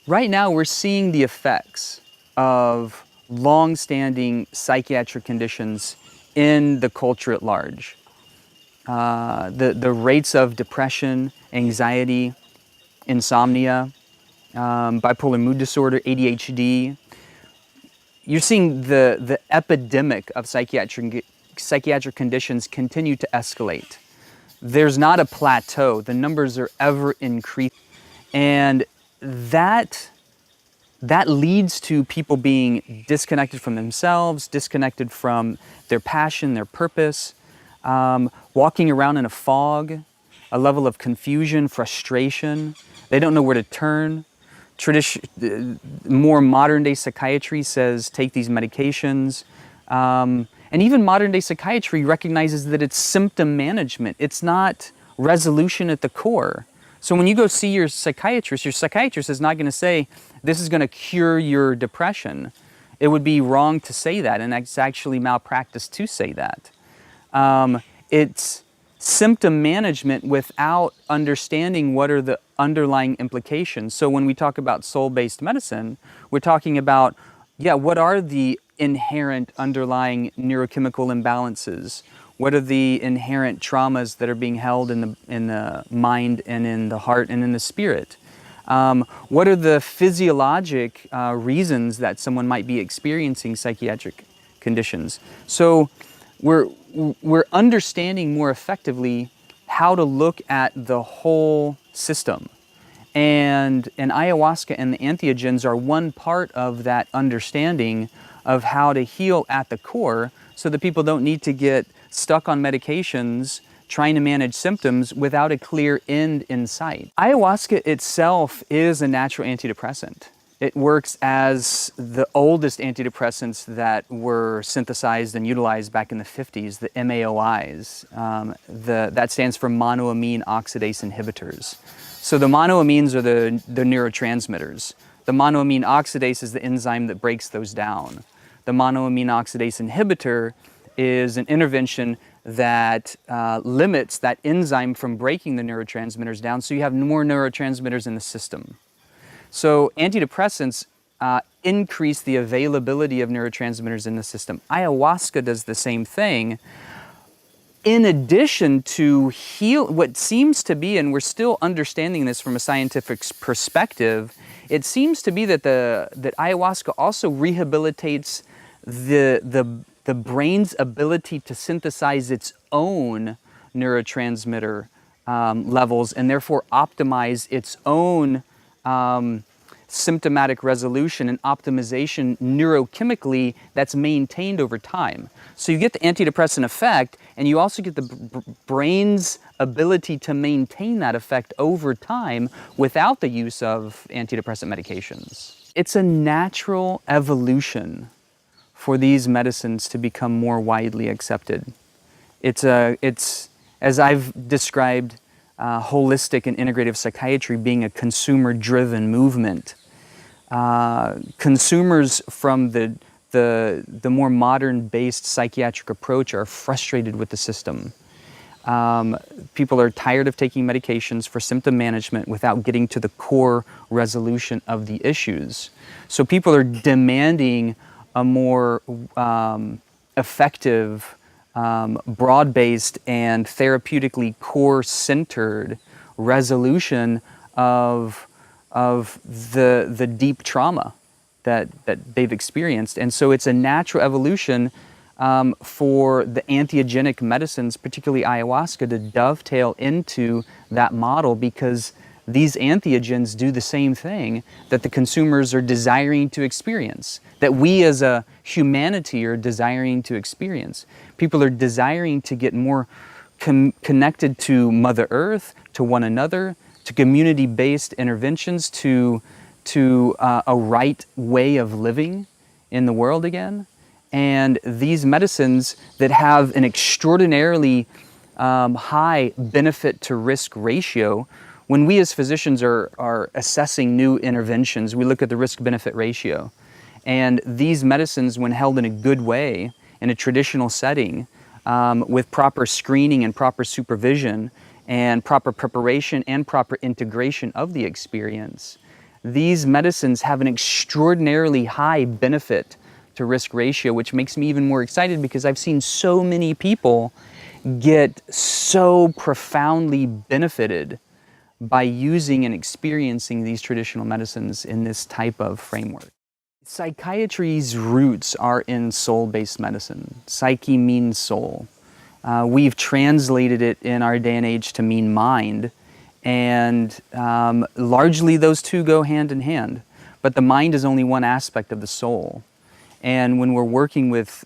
Right now, we're seeing the effects of long-standing psychiatric conditions in the culture at large. The rates of depression, anxiety, insomnia, bipolar mood disorder, ADHD. You're seeing the epidemic of psychiatric conditions continue to escalate. There's not a plateau. The numbers are ever increasing. And that leads to people being disconnected from themselves, disconnected from their passion, their purpose, walking around in a fog, a level of confusion, frustration. They don't know where to turn. More modern day psychiatry says take these medications. And even modern day psychiatry recognizes that it's symptom management. It's not resolution at the core. So when you go see your psychiatrist is not going to say, this is going to cure your depression. It would be wrong to say that, and it's actually malpractice to say that. It's symptom management without understanding what are the underlying implications. So when we talk about soul-based medicine, we're talking about, what are the inherent underlying neurochemical imbalances? What are the inherent traumas that are being held in the mind and in the heart and in the spirit? What are the physiologic reasons that someone might be experiencing psychiatric conditions? So we're understanding more effectively how to look at the whole system. And ayahuasca and the entheogens are one part of that understanding of how to heal at the core, so that people don't need to get stuck on medications trying to manage symptoms without a clear end in sight. Ayahuasca itself is a natural antidepressant. It works as the oldest antidepressants that were synthesized and utilized back in the 50s, the MAOIs. That stands for monoamine oxidase inhibitors. So the monoamines are the neurotransmitters. The monoamine oxidase is the enzyme that breaks those down. The monoamine oxidase inhibitor is an intervention that limits that enzyme from breaking the neurotransmitters down, so you have more neurotransmitters in the system. So antidepressants increase the availability of neurotransmitters in the system. Ayahuasca does the same thing, in addition to heal what seems to be, and we're still understanding this from a scientific perspective, it seems to be that that ayahuasca also rehabilitates the brain's ability to synthesize its own neurotransmitter levels, and therefore optimize its own symptomatic resolution and optimization neurochemically that's maintained over time. So you get the antidepressant effect, and you also get the brain's ability to maintain that effect over time without the use of antidepressant medications. It's a natural evolution for these medicines to become more widely accepted. It's as I've described, holistic and integrative psychiatry being a consumer-driven movement. Consumers from the more modern-based psychiatric approach are frustrated with the system. People are tired of taking medications for symptom management without getting to the core resolution of the issues. So people are demanding a more effective, broad-based, and therapeutically core-centered resolution of the deep trauma that they've experienced. And so it's a natural evolution for the entheogenic medicines, particularly ayahuasca, to dovetail into that model, because these entheogens do the same thing that the consumers are desiring to experience, that we as a humanity are desiring to experience. People are desiring to get more connected to Mother Earth, to one another, to community-based interventions, to a right way of living in the world again. And these medicines that have an extraordinarily high benefit to risk ratio, when we as physicians are assessing new interventions, we look at the risk-benefit ratio. And these medicines, when held in a good way, in a traditional setting, with proper screening and proper supervision and proper preparation and proper integration of the experience, these medicines have an extraordinarily high benefit to risk ratio, which makes me even more excited because I've seen so many people get so profoundly benefited by using and experiencing these traditional medicines in this type of framework. Psychiatry's roots are in soul-based medicine. Psyche means soul. We've translated it in our day and age to mean mind, and largely those two go hand in hand. But the mind is only one aspect of the soul. And when we're working with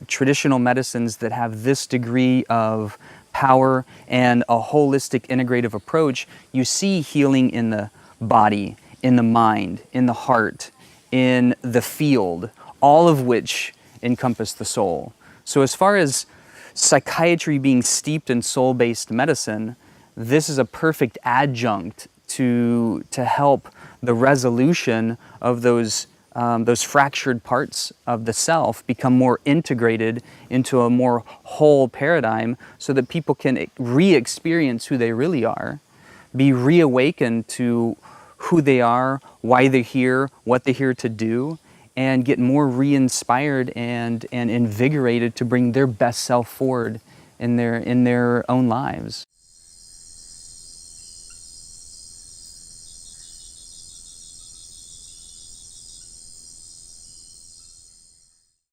traditional medicines that have this degree of power and a holistic integrative approach, you see healing in the body, in the mind, in the heart, in the field, all of which encompass the soul. So as far as psychiatry being steeped in soul-based medicine, this is a perfect adjunct to help the resolution of those fractured parts of the self become more integrated into a more whole paradigm so that people can re-experience who they really are, be reawakened to who they are, why they're here, what they're here to do, and get more re-inspired and invigorated to bring their best self forward in their own lives.